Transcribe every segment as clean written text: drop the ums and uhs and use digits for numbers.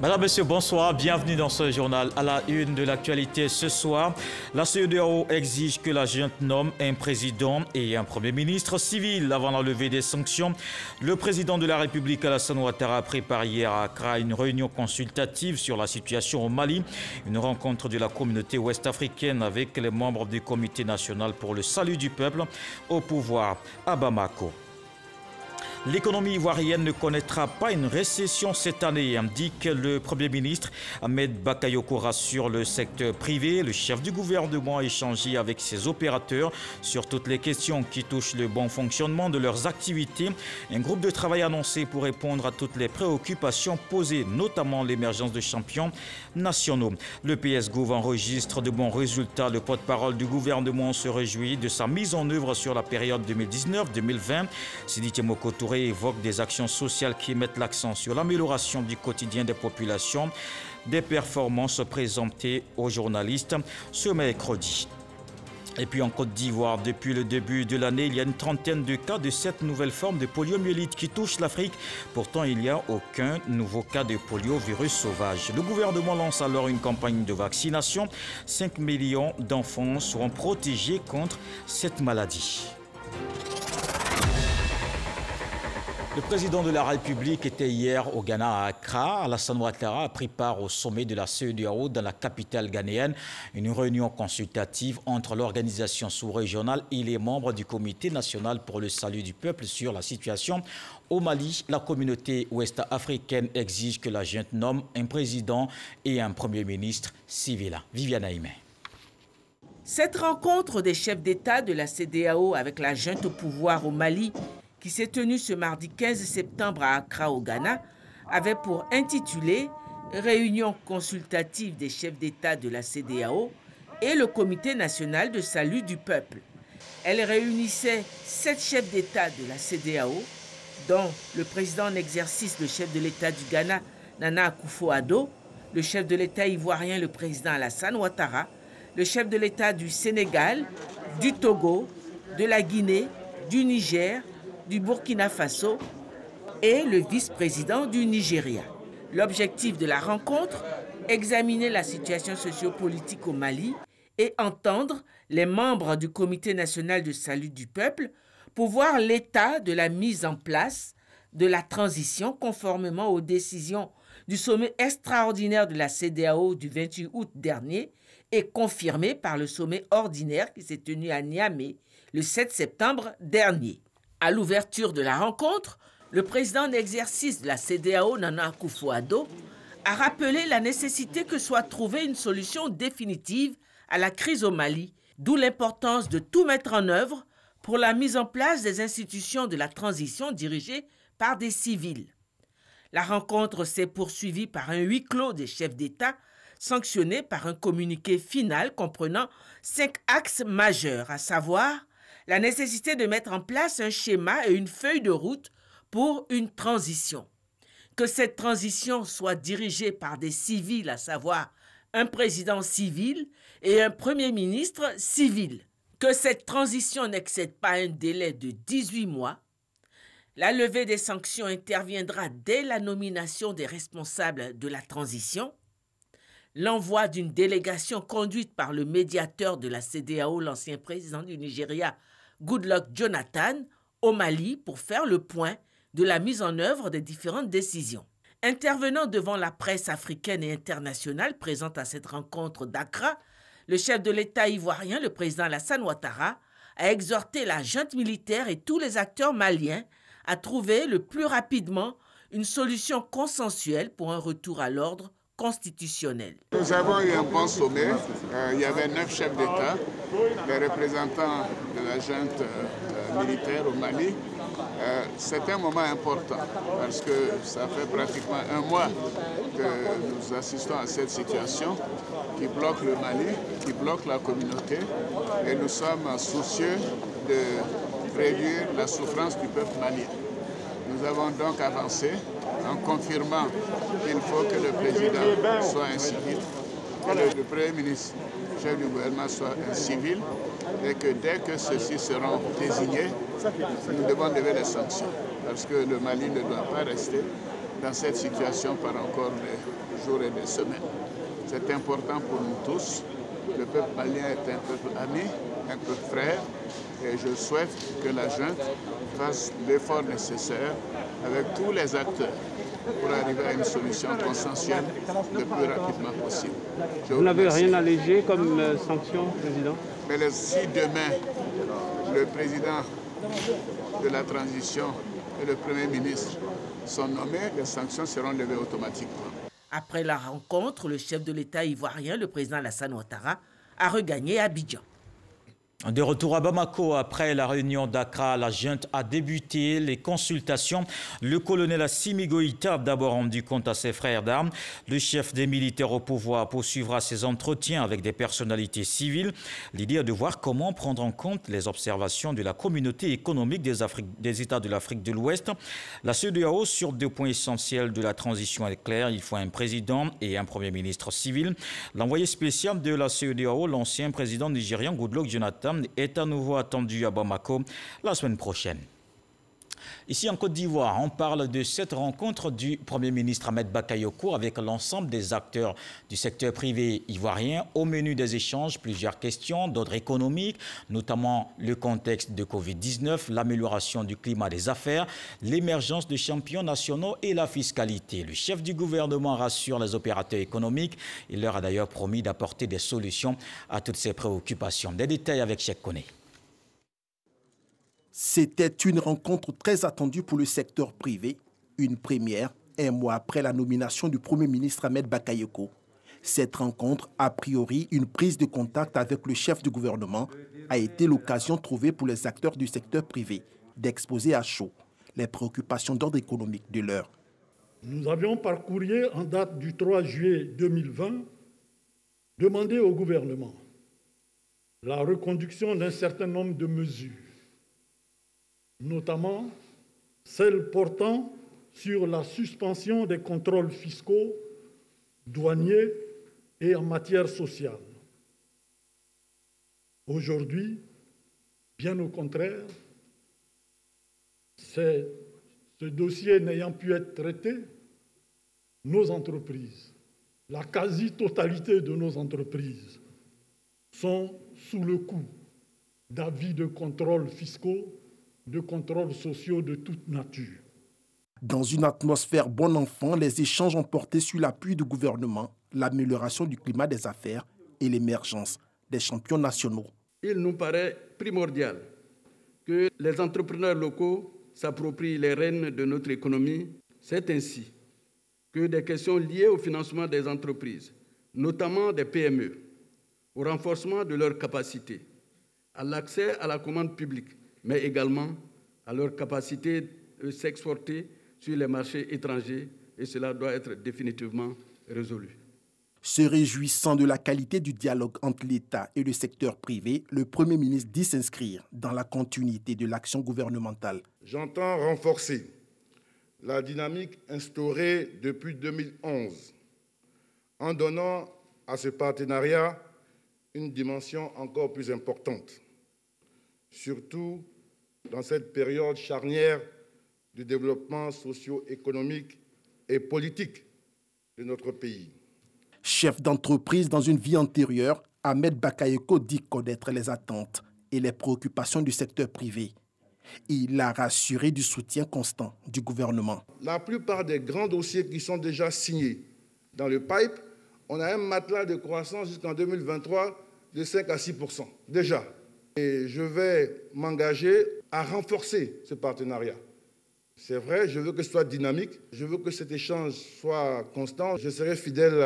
Madame, Monsieur, bonsoir. Bienvenue dans ce journal. À la une de l'actualité ce soir, la CEDEAO exige que la junte nomme un président et un premier ministre civil avant la levée des sanctions. Le président de la République, Alassane Ouattara, prépare hier à Accra une réunion consultative sur la situation au Mali. Une rencontre de la communauté ouest-africaine avec les membres du Comité national pour le salut du peuple au pouvoir à Bamako. L'économie ivoirienne ne connaîtra pas une récession cette année, indique le Premier ministre. Ahmed Bakayoko rassure le secteur privé. Le chef du gouvernement a échangé avec ses opérateurs sur toutes les questions qui touchent le bon fonctionnement de leurs activités. Un groupe de travail annoncé pour répondre à toutes les préoccupations posées, notamment l'émergence de champions nationaux. Le PS Gouv enregistre de bons résultats. Le porte-parole du gouvernement se réjouit de sa mise en œuvre sur la période 2019-2020. Sidi Temoko Touré évoque des actions sociales qui mettent l'accent sur l'amélioration du quotidien des populations. Des performances présentées aux journalistes ce mercredi. Et puis en Côte d'Ivoire, depuis le début de l'année, il y a une trentaine de cas de cette nouvelle forme de poliomyélite qui touche l'Afrique. Pourtant, il n'y a aucun nouveau cas de poliovirus sauvage. Le gouvernement lance alors une campagne de vaccination. 5 millions d'enfants seront protégés contre cette maladie. Le président de la République était hier au Ghana à Accra. Alassane Ouattara a pris part au sommet de la CEDEAO dans la capitale ghanéenne. Une réunion consultative entre l'organisation sous-régionale et les membres du Comité national pour le salut du peuple sur la situation au Mali. La communauté ouest-africaine exige que la junte nomme un président et un premier ministre civil. Viviane Aïmé. Cette rencontre des chefs d'État de la CEDEAO avec la junte au pouvoir au Mali qui s'est tenue ce mardi 15 septembre à Accra au Ghana, avait pour intitulé « Réunion consultative des chefs d'État de la CEDEAO et le Comité national de salut du peuple ». Elle réunissait 7 chefs d'État de la CEDEAO, dont le président en exercice, le chef de l'État du Ghana, Nana Akufo-Addo, le chef de l'État ivoirien, le président Alassane Ouattara, le chef de l'État du Sénégal, du Togo, de la Guinée, du Niger, du Burkina Faso et le vice-président du Nigeria. L'objectif de la rencontre, examiner la situation sociopolitique au Mali et entendre les membres du Comité national de salut du peuple pour voir l'état de la mise en place de la transition conformément aux décisions du sommet extraordinaire de la CEDEAO du 28 août dernier et confirmé par le sommet ordinaire qui s'est tenu à Niamey le 7 septembre dernier. À l'ouverture de la rencontre, le président en exercice de la CEDEAO, Nana Akufo-Addo, a rappelé la nécessité que soit trouvée une solution définitive à la crise au Mali, d'où l'importance de tout mettre en œuvre pour la mise en place des institutions de la transition dirigées par des civils. La rencontre s'est poursuivie par un huis clos des chefs d'État, sanctionné par un communiqué final comprenant 5 axes majeurs, à savoir la nécessité de mettre en place un schéma et une feuille de route pour une transition. Que cette transition soit dirigée par des civils, à savoir un président civil et un premier ministre civil. Que cette transition n'excède pas un délai de 18 mois. La levée des sanctions interviendra dès la nomination des responsables de la transition. L'envoi d'une délégation conduite par le médiateur de la CEDEAO, l'ancien président du Nigeria, Goodluck Jonathan, au Mali pour faire le point de la mise en œuvre des différentes décisions. Intervenant devant la presse africaine et internationale présente à cette rencontre d'Accra, le chef de l'État ivoirien, le président Alassane Ouattara, a exhorté la junte militaire et tous les acteurs maliens à trouver le plus rapidement une solution consensuelle pour un retour à l'ordre constitutionnel. Nous avons eu un bon sommet. Il y avait 9 chefs d'État, les représentants de la junte militaire au Mali. C'est un moment important parce que ça fait pratiquement un mois que nous assistons à cette situation qui bloque le Mali, qui bloque la communauté et nous sommes soucieux de réduire la souffrance du peuple malien. Nous avons donc avancé en confirmant qu'il faut que le président soit un civil, que le premier ministre, chef du gouvernement, soit un civil et que dès que ceux-ci seront désignés, nous devons lever les sanctions parce que le Mali ne doit pas rester dans cette situation par encore jours et des semaines. C'est important pour nous tous. Le peuple malien est un peuple ami, un peuple frère, et je souhaite que la junte fasse l'effort nécessaire avec tous les acteurs pour arriver à une solution consensuelle le plus rapidement possible. Vous n'avez rien allégé comme sanction, Président? Mais si demain, le président de la transition et le Premier ministre sont nommés, les sanctions seront levées automatiquement. Après la rencontre, le chef de l'État ivoirien, le président Alassane Ouattara, a regagné Abidjan. De retour à Bamako, après la réunion d'Accra, la junte a débuté les consultations. Le colonel Assimi Goïta a d'abord rendu compte à ses frères d'armes. Le chef des militaires au pouvoir poursuivra ses entretiens avec des personnalités civiles. L'idée est de voir comment prendre en compte les observations de la communauté économique des États de l'Afrique de l'Ouest. La CEDEAO sur 2 points essentiels de la transition est claire. Il faut un président et un premier ministre civil. L'envoyé spécial de la CEDEAO, l'ancien président nigérian Goodluck Jonathan, est à nouveau attendu à Bamako la semaine prochaine. Ici en Côte d'Ivoire, on parle de cette rencontre du Premier ministre Ahmed Bakayoko avec l'ensemble des acteurs du secteur privé ivoirien. Au menu des échanges, plusieurs questions d'ordre économique, notamment le contexte de Covid-19, l'amélioration du climat des affaires, l'émergence de champions nationaux et la fiscalité. Le chef du gouvernement rassure les opérateurs économiques. Il leur a d'ailleurs promis d'apporter des solutions à toutes ces préoccupations. Des détails avec Cheikh Koné. C'était une rencontre très attendue pour le secteur privé, une première, un mois après la nomination du Premier ministre Ahmed Bakayoko. Cette rencontre, a priori une prise de contact avec le chef du gouvernement, a été l'occasion trouvée pour les acteurs du secteur privé d'exposer à chaud les préoccupations d'ordre économique de l'heure. Nous avions par courrier en date du 3 juillet 2020 demandé au gouvernement la reconduction d'un certain nombre de mesures, notamment celles portant sur la suspension des contrôles fiscaux, douaniers et en matière sociale. Aujourd'hui, bien au contraire, ce dossier n'ayant pu être traité, nos entreprises, la quasi-totalité de nos entreprises, sont sous le coup d'avis de contrôles fiscaux, de contrôles sociaux de toute nature. Dans une atmosphère bon enfant, les échanges ont porté sur l'appui du gouvernement, l'amélioration du climat des affaires et l'émergence des champions nationaux. Il nous paraît primordial que les entrepreneurs locaux s'approprient les rênes de notre économie. C'est ainsi que des questions liées au financement des entreprises, notamment des PME, au renforcement de leurs capacités, à l'accès à la commande publique, mais également à leur capacité de s'exporter sur les marchés étrangers, et cela doit être définitivement résolu. Se réjouissant de la qualité du dialogue entre l'État et le secteur privé, le Premier ministre dit s'inscrire dans la continuité de l'action gouvernementale. J'entends renforcer la dynamique instaurée depuis 2011 en donnant à ce partenariat une dimension encore plus importante, surtout dans cette période charnière du développement socio-économique et politique de notre pays. Chef d'entreprise dans une vie antérieure, Ahmed Bakayoko dit connaître les attentes et les préoccupations du secteur privé. Il a rassuré du soutien constant du gouvernement. La plupart des grands dossiers qui sont déjà signés dans le pipe, on a un matelas de croissance jusqu'en 2023 de 5 à 6% déjà. Et je vais m'engager à renforcer ce partenariat. C'est vrai, je veux que ce soit dynamique, je veux que cet échange soit constant. Je serai fidèle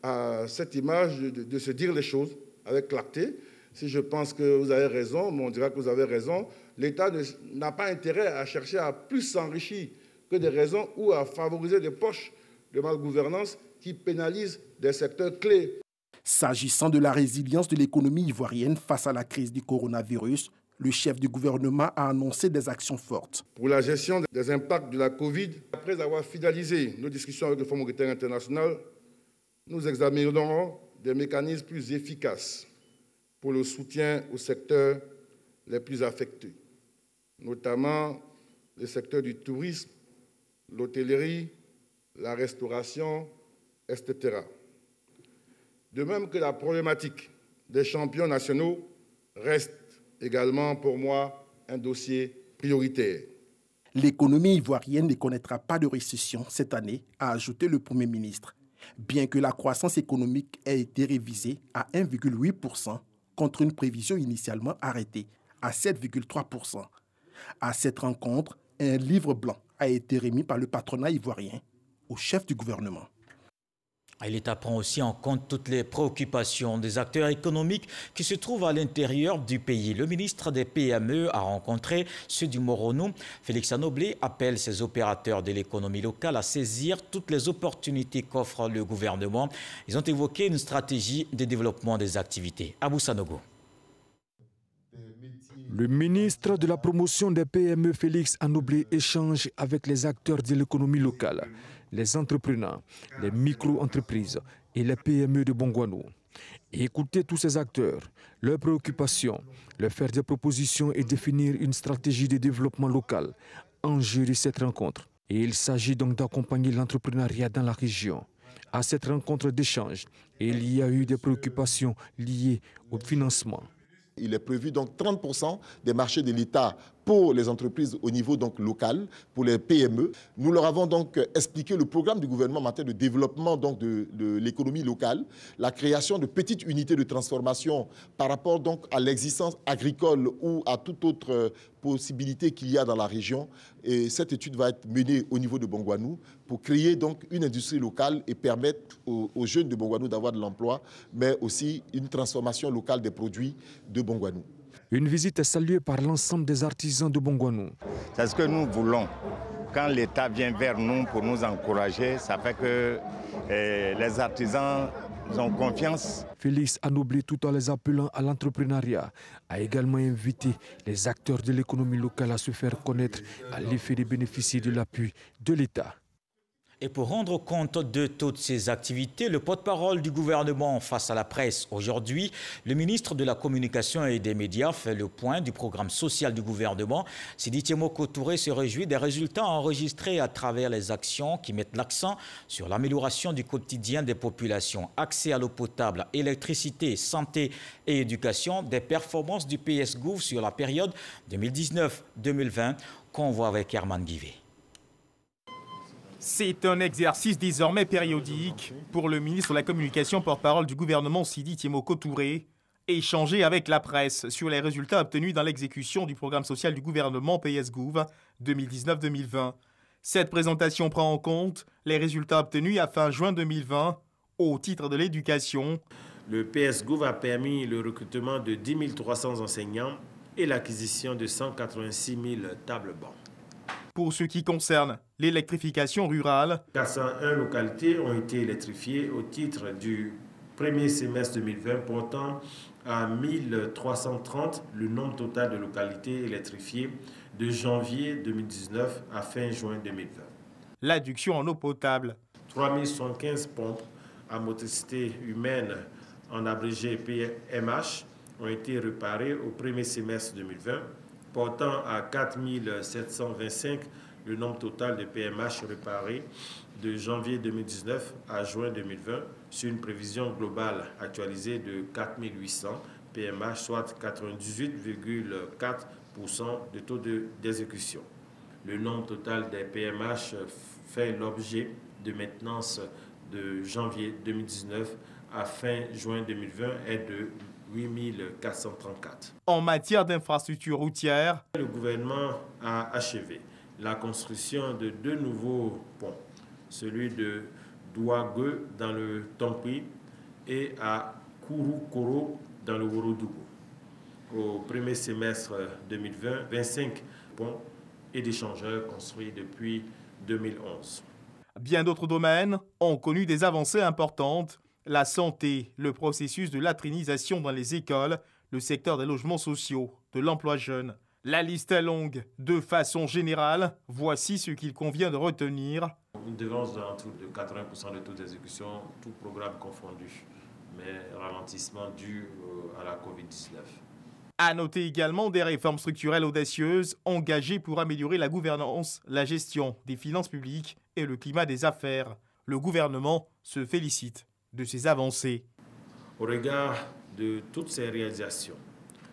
à cette image de se dire les choses avec clarté. Si je pense que vous avez raison, on dira que vous avez raison. L'État n'a pas intérêt à chercher à plus s'enrichir que des raisons ou à favoriser des poches de malgouvernance qui pénalisent des secteurs clés. S'agissant de la résilience de l'économie ivoirienne face à la crise du coronavirus, le chef du gouvernement a annoncé des actions fortes. Pour la gestion des impacts de la Covid, après avoir finalisé nos discussions avec le Fonds monétaire international, nous examinerons des mécanismes plus efficaces pour le soutien aux secteurs les plus affectés, notamment les secteurs du tourisme, l'hôtellerie, la restauration, etc. De même que la problématique des champions nationaux reste également pour moi un dossier prioritaire. L'économie ivoirienne ne connaîtra pas de récession cette année, a ajouté le Premier ministre, bien que la croissance économique ait été révisée à 1,8% contre une prévision initialement arrêtée à 7,3%. À cette rencontre, un livre blanc a été remis par le patronat ivoirien au chef du gouvernement. L'État prend aussi en compte toutes les préoccupations des acteurs économiques qui se trouvent à l'intérieur du pays. Le ministre des PME a rencontré ceux du Moronou. Félix Anoblé appelle ses opérateurs de l'économie locale à saisir toutes les opportunités qu'offre le gouvernement. Ils ont évoqué une stratégie de développement des activités. Abou Sanogo. Le ministre de la promotion des PME, Félix Anoblé, échange avec les acteurs de l'économie locale, les entrepreneurs, les micro-entreprises et les PME de Bongouanou. Écouter tous ces acteurs, leurs préoccupations, leur faire des propositions et définir une stratégie de développement local. Enjeu de cette rencontre. Et il s'agit donc d'accompagner l'entrepreneuriat dans la région. À cette rencontre d'échange, il y a eu des préoccupations liées au financement. Il est prévu donc 30% des marchés de l'État pour les entreprises au niveau donc local, pour les PME. Nous leur avons donc expliqué le programme du gouvernement en matière de développement donc de l'économie locale, la création de petites unités de transformation par rapport donc à l'existence agricole ou à toute autre possibilité qu'il y a dans la région. Et cette étude va être menée au niveau de Bongouanou pour créer donc une industrie locale et permettre aux jeunes de Bongouanou d'avoir de l'emploi, mais aussi une transformation locale des produits de Bongouanou. Une visite saluée par l'ensemble des artisans de Bongouanou. C'est ce que nous voulons. Quand l'État vient vers nous pour nous encourager, ça fait que les artisans ont confiance. Félix Anoblé, tout en les appelant à l'entrepreneuriat, a également invité les acteurs de l'économie locale à se faire connaître à l'effet de bénéficier de l'appui de l'État. Et pour rendre compte de toutes ces activités, le porte-parole du gouvernement face à la presse aujourd'hui, le ministre de la Communication et des Médias fait le point du programme social du gouvernement. Sidi Tiemoko Touré se réjouit des résultats enregistrés à travers les actions qui mettent l'accent sur l'amélioration du quotidien des populations, accès à l'eau potable, électricité, santé et éducation, des performances du PS-Gouv sur la période 2019-2020 qu'on voit avec Herman Guivet. C'est un exercice désormais périodique pour le ministre de la Communication, porte-parole du gouvernement Sidi Tiemoko Touré, échanger avec la presse sur les résultats obtenus dans l'exécution du programme social du gouvernement PS-Gouv 2019-2020. Cette présentation prend en compte les résultats obtenus à fin juin 2020 au titre de l'éducation. Le PS-Gouv a permis le recrutement de 10 300 enseignants et l'acquisition de 186 000 tables bancs. Pour ce qui concerne l'électrification rurale, 401 localités ont été électrifiées au titre du premier semestre 2020, portant à 1330 le nombre total de localités électrifiées de janvier 2019 à fin juin 2020. L'adduction en eau potable. 3075 pompes à motricité humaine, en abrégé PMH, ont été réparées au premier semestre 2020, portant à 4725 le nombre total de PMH réparés de janvier 2019 à juin 2020, sur une prévision globale actualisée de 4800 PMH, soit 98,4% de taux d'exécution. Le nombre total des PMH fait l'objet de maintenance de janvier 2019 à fin juin 2020 est de 8434. En matière d'infrastructures routières, le gouvernement a achevé la construction de 2 nouveaux ponts, celui de Douague dans le Tompi et à Kouroukoro dans le Worodougou. Au premier semestre 2020, 25 ponts et d'échangeurs construits depuis 2011. Bien d'autres domaines ont connu des avancées importantes. La santé, le processus de latrinisation dans les écoles, le secteur des logements sociaux, de l'emploi jeune. La liste est longue. De façon générale, voici ce qu'il convient de retenir. Une dépense d'entour de 80% de taux d'exécution, tout programme confondu, mais ralentissement dû à la Covid-19. À noter également des réformes structurelles audacieuses engagées pour améliorer la gouvernance, la gestion des finances publiques et le climat des affaires. Le gouvernement se félicite de ces avancées. Au regard de toutes ces réalisations,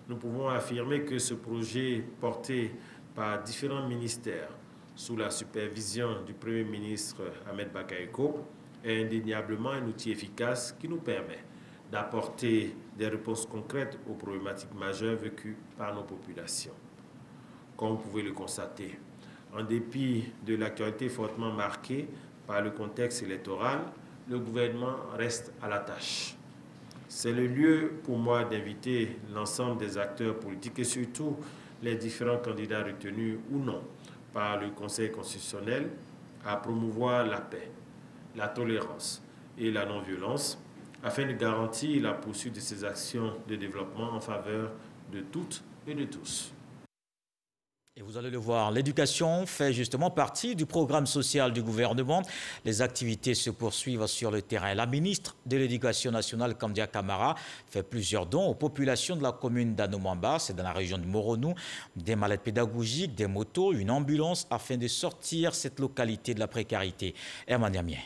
nous pouvons affirmer que ce projet porté par différents ministères sous la supervision du Premier ministre Ahmed Bakayoko est indéniablement un outil efficace qui nous permet d'apporter des réponses concrètes aux problématiques majeures vécues par nos populations. Comme vous pouvez le constater, en dépit de l'actualité fortement marquée par le contexte électoral, le gouvernement reste à la tâche. C'est le lieu pour moi d'inviter l'ensemble des acteurs politiques et surtout les différents candidats retenus ou non par le Conseil constitutionnel à promouvoir la paix, la tolérance et la non-violence afin de garantir la poursuite de ces actions de développement en faveur de toutes et de tous. Et vous allez le voir, l'éducation fait justement partie du programme social du gouvernement. Les activités se poursuivent sur le terrain. La ministre de l'Éducation nationale, Kandia Camara, fait plusieurs dons aux populations de la commune d'Anomamba, c'est dans la région de Moronou, des mallettes pédagogiques, des motos, une ambulance afin de sortir cette localité de la précarité. Herman Yamien.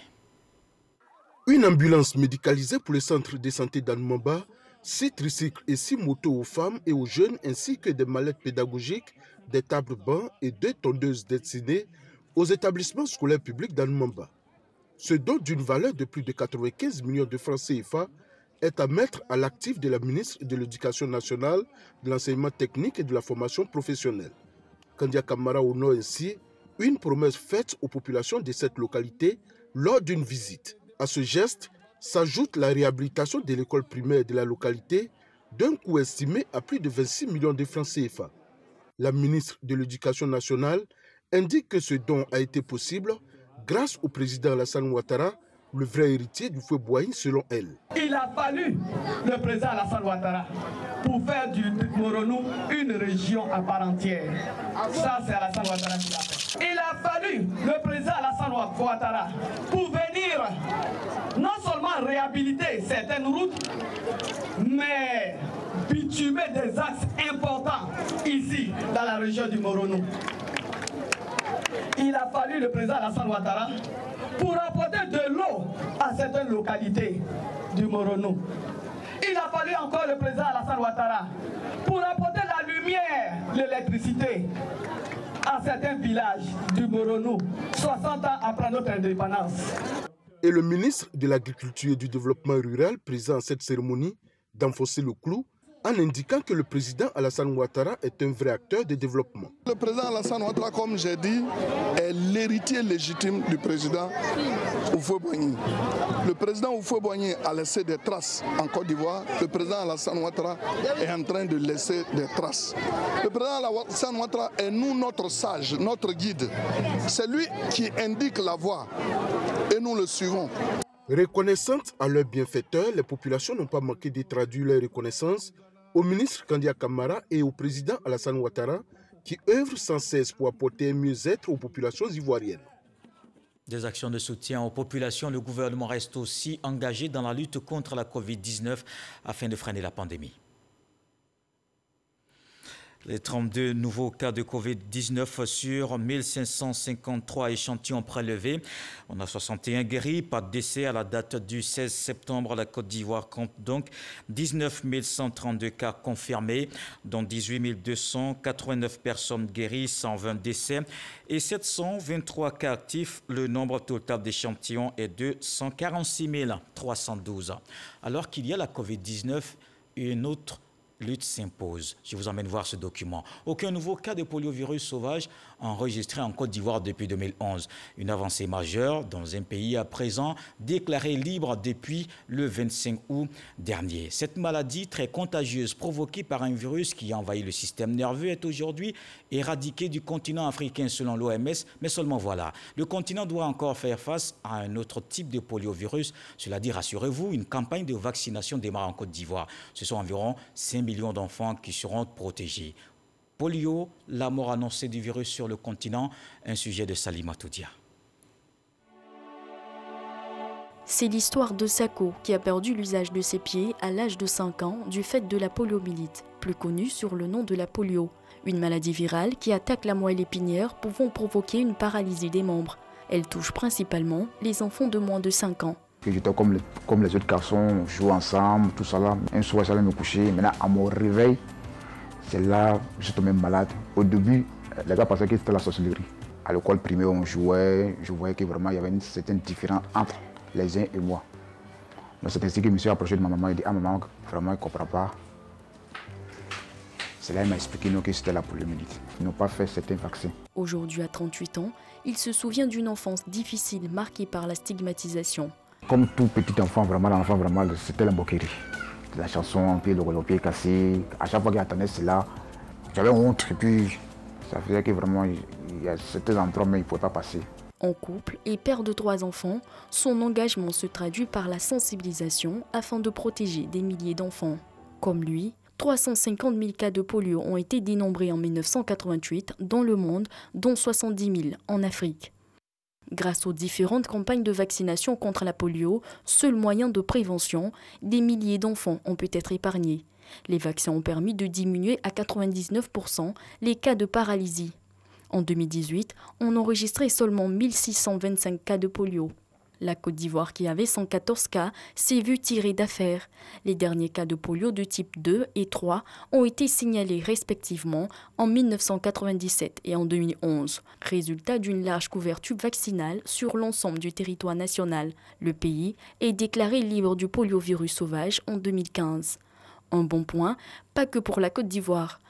Une ambulance médicalisée pour le centre de santé d'Anomamba, 6 tricycles et 6 motos aux femmes et aux jeunes ainsi que des mallettes pédagogiques, des tables bancs et 2 tondeuses destinées aux établissements scolaires publics d'Anomamba. Ce don d'une valeur de plus de 95 millions de francs CFA est à mettre à l'actif de la ministre de l'Éducation nationale, de l'enseignement technique et de la formation professionnelle. Kandia Camara honore ainsi une promesse faite aux populations de cette localité lors d'une visite. À ce geste s'ajoute la réhabilitation de l'école primaire de la localité d'un coût estimé à plus de 26 millions de francs CFA. La ministre de l'Éducation nationale indique que ce don a été possible grâce au président Alassane Ouattara, le vrai héritier du feu Boigny selon elle. Il a fallu le président Alassane Ouattara pour faire du Moronou une région à part entière. Ça, c'est Alassane Ouattara qui l'a fait. Il a fallu le président Alassane Ouattara pour venir non seulement réhabiliter certaines routes, mais bitumer des axes importants ici, dans la région du Moronou. Il a fallu le président Alassane Ouattara pour apporter de l'eau à certaines localités du Moronou. Il a fallu encore le président Alassane Ouattara pour apporter la lumière, l'électricité à certains villages du Moronou, 60 ans après notre indépendance. Et le ministre de l'Agriculture et du Développement rural, présent à cette cérémonie, d'enfoncer le clou en indiquant que le président Alassane Ouattara est un vrai acteur de développement. Le président Alassane Ouattara, comme j'ai dit, est l'héritier légitime du président Houphouët-Boigny. Le président Houphouët-Boigny a laissé des traces en Côte d'Ivoire. Le président Alassane Ouattara est en train de laisser des traces. Le président Alassane Ouattara est nous notre sage, notre guide. C'est lui qui indique la voie et nous le suivons. Reconnaissantes à leurs bienfaiteurs, les populations n'ont pas manqué de traduire leur reconnaissance au ministre Kandia Camara et au président Alassane Ouattara qui œuvrent sans cesse pour apporter un mieux-être aux populations ivoiriennes. Des actions de soutien aux populations, le gouvernement reste aussi engagé dans la lutte contre la Covid-19 afin de freiner la pandémie. Les 32 nouveaux cas de Covid-19 sur 1553 échantillons prélevés. On a 61 guéris, pas de décès à la date du 16 septembre. La Côte d'Ivoire compte donc 19 132 cas confirmés, dont 18 289 personnes guéries, 120 décès et 723 cas actifs. Le nombre total d'échantillons est de 146 312. Alors qu'il y a la Covid-19, une autre lutte s'impose. Je vous emmène voir ce document. Aucun nouveau cas de poliovirus sauvage enregistré en Côte d'Ivoire depuis 2011. Une avancée majeure dans un pays à présent déclaré libre depuis le 25 août dernier. Cette maladie très contagieuse provoquée par un virus qui envahit le système nerveux est aujourd'hui éradiquée du continent africain selon l'OMS. Mais seulement voilà, le continent doit encore faire face à un autre type de poliovirus. Cela dit, rassurez-vous, une campagne de vaccination démarre en Côte d'Ivoire. Ce sont environ 5 millions d'enfants qui seront protégés. Polio, la mort annoncée du virus sur le continent, un sujet de Salima Toudia. C'est l'histoire de Sako qui a perdu l'usage de ses pieds à l'âge de 5 ans du fait de la poliomyélite, plus connue sur le nom de la polio, une maladie virale qui attaque la moelle épinière pouvant provoquer une paralysie des membres. Elle touche principalement les enfants de moins de 5 ans. J'étais comme les autres garçons, on joue ensemble, tout ça là. Un soir, j'allais me coucher. Maintenant, à mon réveil, c'est là que je suis tombé malade. Au début, les gars pensaient que c'était la sorcellerie. À l'école primaire, on jouait. Je voyais que vraiment, il y avait une certaine différence entre les uns et moi. Donc c'est ainsi que je me suis approché de ma maman et dit « Ah maman, vraiment, je ne comprends pas. » C'est là qu'elle m'a expliqué que c'était la poliomyélite. Ils n'ont pas fait certains vaccins. Aujourd'hui, à 38 ans, il se souvient d'une enfance difficile marquée par la stigmatisation. Comme tout petit enfant, vraiment, l'enfant, vraiment, c'était la moquerie. La chanson, le pied cassé. À chaque fois qu'il attendait cela, j'avais honte. Et puis, ça faisait que vraiment, il y a certains endroits, mais il ne pouvait pas passer. En couple et père de 3 enfants, son engagement se traduit par la sensibilisation afin de protéger des milliers d'enfants. Comme lui, 350 000 cas de polio ont été dénombrés en 1988 dans le monde, dont 70 000 en Afrique. Grâce aux différentes campagnes de vaccination contre la polio, seul moyen de prévention, des milliers d'enfants ont pu être épargnés. Les vaccins ont permis de diminuer à 99% les cas de paralysie. En 2018, on enregistrait seulement 1625 cas de polio. La Côte d'Ivoire, qui avait 114 cas, s'est vue tirer d'affaire. Les derniers cas de polio de type 2 et 3 ont été signalés respectivement en 1997 et en 2011, résultat d'une large couverture vaccinale sur l'ensemble du territoire national. Le pays est déclaré libre du poliovirus sauvage en 2015. Un bon point, pas que pour la Côte d'Ivoire.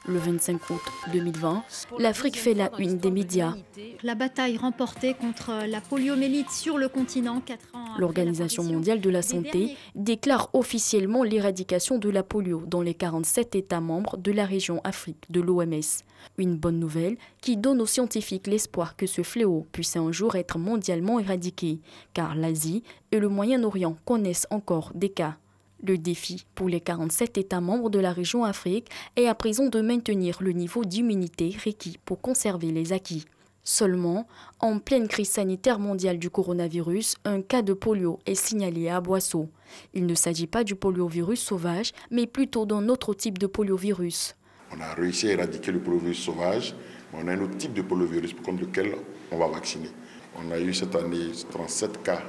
Le 25 août 2020, l'Afrique fait la une des médias. La bataille remportée contre la poliomyélite sur le continent 4 ans. L'Organisation mondiale de la santé déclare officiellement l'éradication de la polio dans les 47 États membres de la région Afrique de l'OMS. Une bonne nouvelle qui donne aux scientifiques l'espoir que ce fléau puisse un jour être mondialement éradiqué, car l'Asie et le Moyen-Orient connaissent encore des cas. Le défi pour les 47 États membres de la région Afrique est à présent de maintenir le niveau d'immunité requis pour conserver les acquis. Seulement, en pleine crise sanitaire mondiale du coronavirus, un cas de polio est signalé à Boisseau. Il ne s'agit pas du poliovirus sauvage, mais plutôt d'un autre type de poliovirus. On a réussi à éradiquer le poliovirus sauvage, mais on a un autre type de poliovirus contre lequel on va vacciner. On a eu cette année 37 cas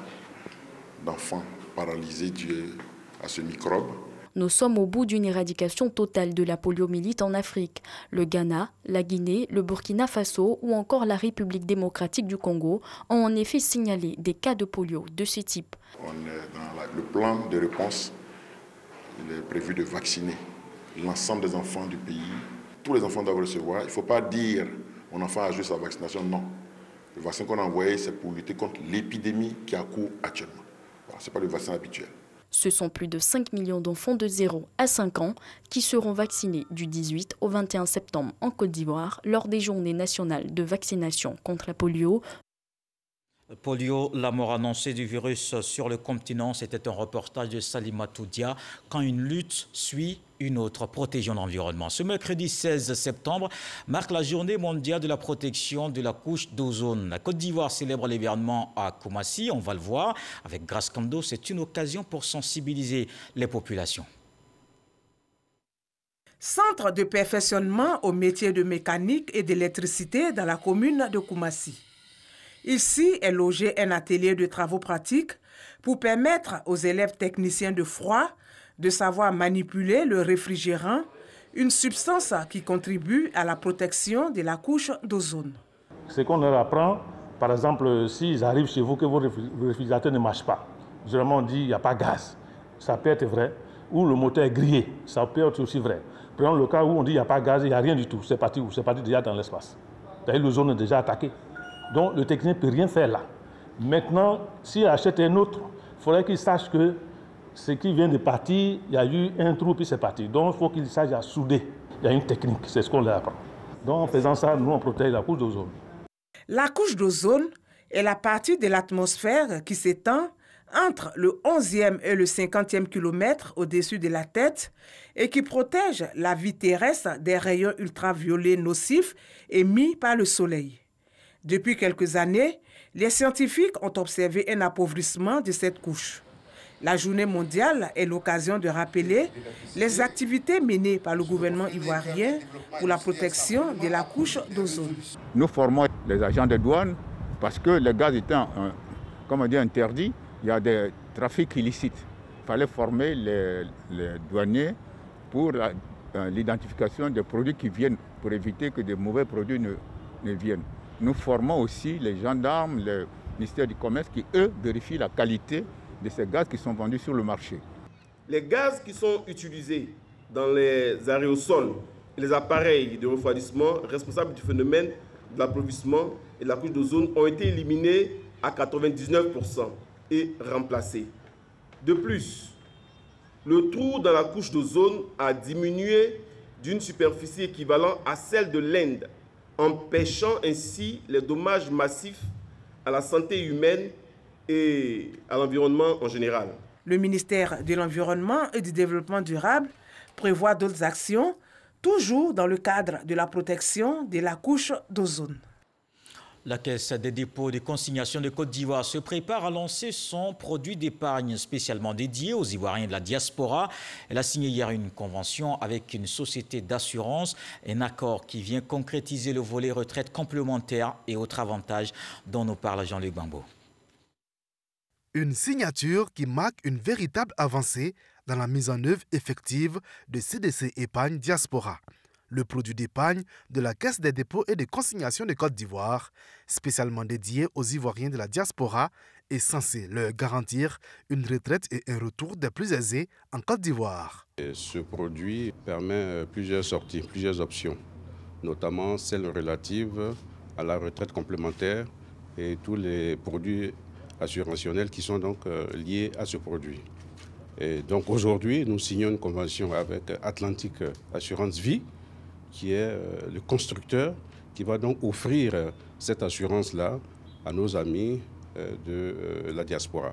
d'enfants paralysés dus à ce microbe. Nous sommes au bout d'une éradication totale de la poliomyélite en Afrique. Le Ghana, la Guinée, le Burkina Faso ou encore la République démocratique du Congo ont en effet signalé des cas de polio de ce type. On est dans le plan de réponse. Il est prévu de vacciner l'ensemble des enfants du pays. Tous les enfants doivent recevoir. Il ne faut pas dire mon enfant a joué sa vaccination. Non. Le vaccin qu'on a envoyé, c'est pour lutter contre l'épidémie qui a cours actuellement. Voilà, ce n'est pas le vaccin habituel. Ce sont plus de 5 millions d'enfants de 0 à 5 ans qui seront vaccinés du 18 au 21 septembre en Côte d'Ivoire lors des journées nationales de vaccination contre la polio. Polio, la mort annoncée du virus sur le continent, c'était un reportage de Salima Toudia. Quand une lutte suit une autre, protégeons l'environnement. Ce mercredi 16 septembre marque la journée mondiale de la protection de la couche d'ozone. La Côte d'Ivoire célèbre l'événement à Koumassi, on va le voir. Avec Grace Kando, c'est une occasion pour sensibiliser les populations. Centre de perfectionnement au métier de mécanique et d'électricité dans la commune de Koumassi. Ici est logé un atelier de travaux pratiques pour permettre aux élèves techniciens de froid de savoir manipuler le réfrigérant, une substance qui contribue à la protection de la couche d'ozone. Ce qu'on leur apprend, par exemple, s'ils arrivent chez vous que votre réfrigérateur ne marche pas, généralement on dit qu'il n'y a pas de gaz, ça peut être vrai, ou le moteur est grillé, ça peut être aussi vrai. Prenons le cas où on dit qu'il n'y a pas de gaz, il n'y a rien du tout, c'est parti déjà dans l'espace. L'ozone est déjà attaquée. Donc le technicien ne peut rien faire là. Maintenant, s'il achète un autre, il faudrait qu'il sache que ce qui vient de partir, il y a eu un trou puis c'est parti. Donc il faut qu'il sache à souder. Il y a une technique, c'est ce qu'on leur apprend. Donc en faisant ça, nous on protège la couche d'ozone. La couche d'ozone est la partie de l'atmosphère qui s'étend entre le 11e et le 50e kilomètre au-dessus de la tête et qui protège la vie terrestre des rayons ultraviolets nocifs émis par le soleil. Depuis quelques années, les scientifiques ont observé un appauvrissement de cette couche. La journée mondiale est l'occasion de rappeler les activités menées par le gouvernement ivoirien pour la protection de la couche d'ozone. Nous formons les agents de douane parce que le gaz étant interdit, il y a des trafics illicites. Il fallait former les douaniers pour l'identification des produits qui viennent, pour éviter que de mauvais produits ne viennent. Nous formons aussi les gendarmes, le ministère du Commerce qui, eux, vérifient la qualité de ces gaz qui sont vendus sur le marché. Les gaz qui sont utilisés dans les aérosols et les appareils de refroidissement responsables du phénomène de l'appauvrissement et de la couche d'ozone ont été éliminés à 99% et remplacés. De plus, le trou dans la couche d'ozone a diminué d'une superficie équivalente à celle de l'Inde, empêchant ainsi les dommages massifs à la santé humaine et à l'environnement en général. Le ministère de l'Environnement et du Développement durable prévoit d'autres actions, toujours dans le cadre de la protection de la couche d'ozone. La Caisse des dépôts et des consignations de Côte d'Ivoire se prépare à lancer son produit d'épargne spécialement dédié aux Ivoiriens de la diaspora. Elle a signé hier une convention avec une société d'assurance, un accord qui vient concrétiser le volet retraite complémentaire et autres avantages dont nous parle Jean-Luc Bambo. Une signature qui marque une véritable avancée dans la mise en œuvre effective de CDC Épargne Diaspora, le produit d'épargne de la Caisse des dépôts et des consignations de Côte d'Ivoire, spécialement dédié aux Ivoiriens de la diaspora et censé leur garantir une retraite et un retour des plus aisés en Côte d'Ivoire. Ce produit permet plusieurs sorties, plusieurs options, notamment celles relatives à la retraite complémentaire et tous les produits assurantionnels qui sont donc liés à ce produit. Et donc aujourd'hui, nous signons une convention avec Atlantic Assurance Vie, qui est le constructeur qui va donc offrir cette assurance-là à nos amis de la diaspora.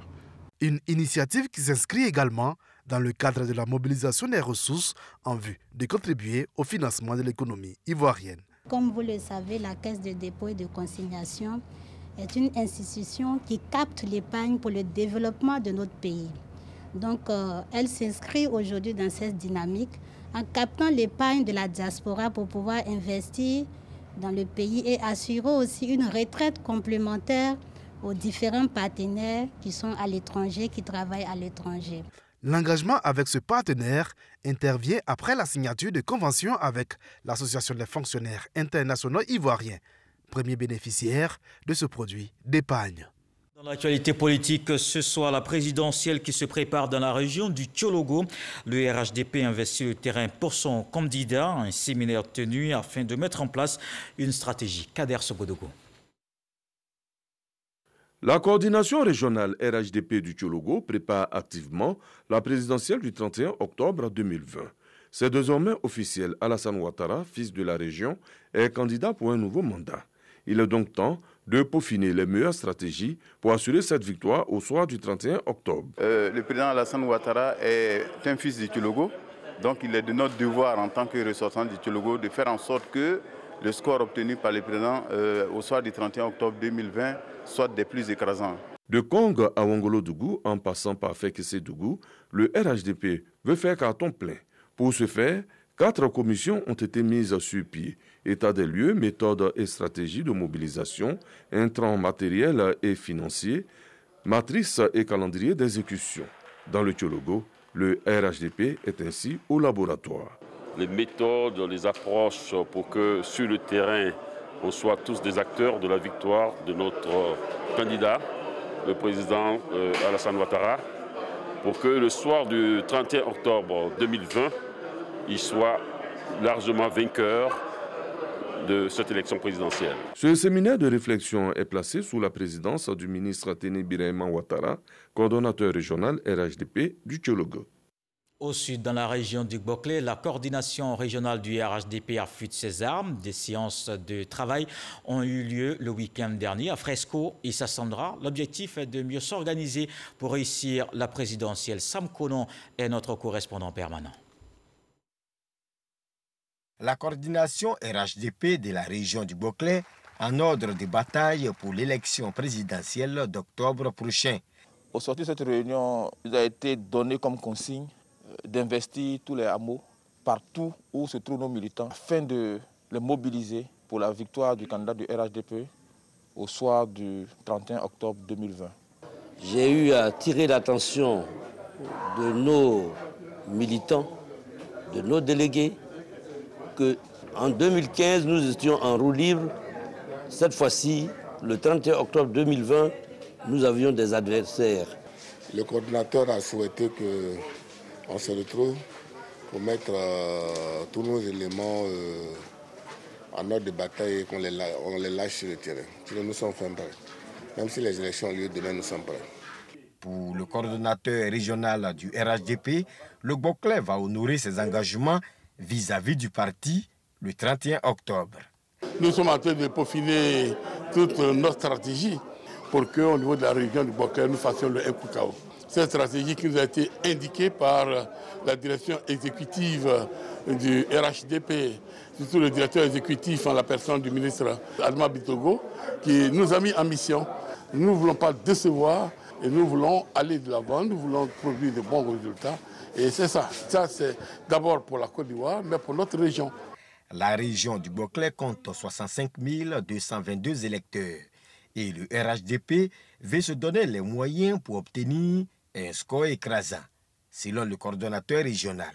Une initiative qui s'inscrit également dans le cadre de la mobilisation des ressources en vue de contribuer au financement de l'économie ivoirienne. Comme vous le savez, la Caisse de dépôt et de consignation est une institution qui capte l'épargne pour le développement de notre pays. Donc, elle s'inscrit aujourd'hui dans cette dynamique en captant l'épargne de la diaspora pour pouvoir investir dans le pays et assurer aussi une retraite complémentaire aux différents partenaires qui sont à l'étranger, qui travaillent à l'étranger. L'engagement avec ce partenaire intervient après la signature de conventions avec l'Association des fonctionnaires internationaux ivoiriens, premier bénéficiaire de ce produit d'épargne. Dans l'actualité politique, ce soir, la présidentielle qui se prépare dans la région du Tchologo. Le RHDP investit le terrain pour son candidat, un séminaire tenu afin de mettre en place une stratégie. Kader Sogodogo. La coordination régionale RHDP du Tchologo prépare activement la présidentielle du 31 octobre 2020. C'est désormais officiel, Alassane Ouattara, fils de la région, est candidat pour un nouveau mandat. Il est donc temps de peaufiner les meilleures stratégies pour assurer cette victoire au soir du 31 octobre. Le président Alassane Ouattara est un fils du Tchologo, donc il est de notre devoir en tant que ressortissant du Tchologo de faire en sorte que le score obtenu par le président au soir du 31 octobre 2020 soit des plus écrasants. De Kong à Wongolo-Dougou, en passant par Fekese-Dougou, le RHDP veut faire carton plein. Pour ce faire, 4 commissions ont été mises sur pied. État des lieux, méthodes et stratégies de mobilisation, intrants matériels et financiers, matrice et calendrier d'exécution. Dans le Tchologo, le RHDP est ainsi au laboratoire. Les méthodes, les approches pour que sur le terrain, on soit tous des acteurs de la victoire de notre candidat, le président Alassane Ouattara, pour que le soir du 31 octobre 2020, il soit largement vainqueur de cette élection présidentielle. Ce séminaire de réflexion est placé sous la présidence du ministre Téné Birahima Ouattara, coordonnateur régional RHDP du Tchologo. Au sud, dans la région du Boclé, la coordination régionale du RHDP affûte ses armes. Des séances de travail ont eu lieu le week-end dernier à Fresco et Sassandra. L'objectif est de mieux s'organiser pour réussir la présidentielle. Sam Konon est notre correspondant permanent. La coordination RHDP de la région du Boclé en ordre de bataille pour l'élection présidentielle d'octobre prochain. Au sortir de cette réunion, il a été donné comme consigne d'investir tous les hameaux partout où se trouvent nos militants afin de les mobiliser pour la victoire du candidat du RHDP au soir du 31 octobre 2020. J'ai eu à tirer l'attention de nos militants, de nos délégués, qu'en 2015, nous étions en roue libre. Cette fois-ci, le 31 octobre 2020, nous avions des adversaires. Le coordinateur a souhaité qu'on se retrouve pour mettre tous nos éléments en ordre de bataille et qu'on les lâche sur le terrain. Nous sommes fin prêts. Même si les élections ont lieu demain, nous sommes prêts. Pour le coordonnateur régional du RHDP, le Gbokle va honorer ses engagements vis-à-vis du parti le 31 octobre. Nous sommes en train de peaufiner toute notre stratégie pour qu'au niveau de la région du Gbokle, nous fassions le MPKO. Cette stratégie qui nous a été indiquée par la direction exécutive du RHDP, surtout le directeur exécutif en la personne du ministre Adama Bitogo, qui nous a mis en mission. Nous ne voulons pas décevoir et nous voulons aller de l'avant, nous voulons produire de bons résultats. Et c'est ça. Ça, c'est d'abord pour la Côte d'Ivoire, mais pour notre région. La région du Gbokle compte 65 222 électeurs. Et le RHDP veut se donner les moyens pour obtenir un score écrasant, selon le coordonnateur régional.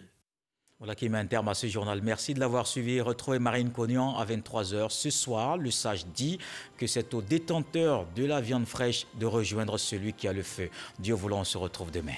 Voilà qui met un terme à ce journal. Merci de l'avoir suivi. Retrouvez Marine Cognan à 23h. Ce soir, le sage dit que c'est au détenteur de la viande fraîche de rejoindre celui qui a le feu. Dieu voulant, on se retrouve demain.